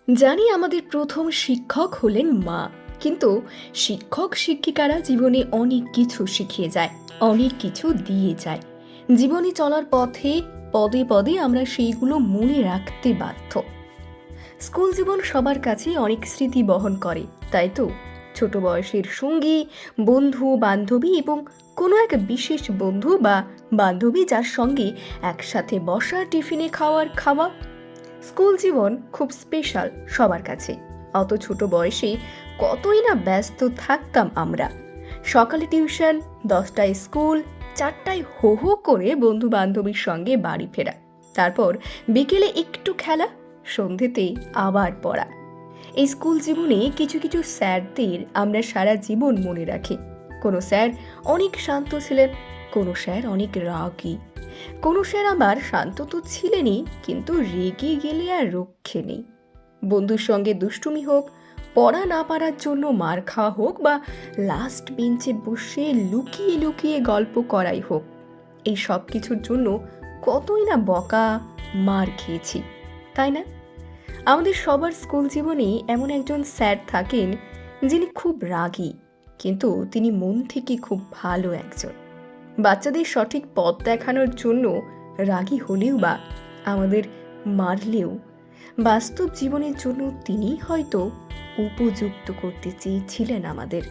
জানি আমাদের প্রথম শিক্ষক হলেন মা, কিন্তু শিক্ষক শিক্ষিকারা জীবনে অনেক কিছু শিখিয়ে যায়, অনেক কিছু দিয়ে যায়। জীবনে চলার পথে পদে পদে আমরা সেইগুলো মনে রাখতে বাধ্য। স্কুল জীবন সবার কাছে অনেক স্মৃতি বহন করে, তাই তো? ছোট বয়সের সঙ্গী, বন্ধু বান্ধবী এবং কোনো এক বিশেষ বন্ধু বা বান্ধবী যার সঙ্গে একসাথে বসা, টিফিনে খাওয়ার খাওয়া। স্কুল জীবন খুব স্পেশাল সবার কাছে। অত ছোট বয়সে কতই না ব্যস্ত থাকতাম আমরা। সকালে টিউশন, 10টায় স্কুল, 4টায় হো হো করে বন্ধু বান্ধবীর সঙ্গে বাড়ি ফেরা, তারপর বিকেলে একটু খেলা, সন্ধেতে আবার পড়া। এই স্কুল জীবনে কিছু কিছু স্যারদের আমরা সারা জীবন মনে রাখি। কোনো স্যার অনেক শান্ত ছিলেন, কোনো স্যার অনেক রাগী, কোনো স্যার আবার শান্ত তো ছিলেনই, কিন্তু রেগে গেলে আর রক্ষে নেই। বন্ধুর সঙ্গে দুষ্টুমি হোক, পড়া না পারার জন্য মার খাওয়া হোক, বা লাস্ট বেঞ্চে বসে লুকিয়ে লুকিয়ে গল্প করাই হোক, এই সব কিছুর জন্য কতই না বকা, মার খেয়েছি, তাই না? আমাদের সবার স্কুল জীবনে এমন একজন স্যার থাকেন যিনি খুব রাগী, কিন্তু তিনি মন থেকে খুব ভালো একজন। বাচ্চাদের সঠিক পথ দেখানোর জন্য রাগী হলেও বা আমাদের মারলেও বাস্তব জীবনের জন্য তিনি হয়তো উপযুক্ত করতে চেয়েছিলেন আমাদের।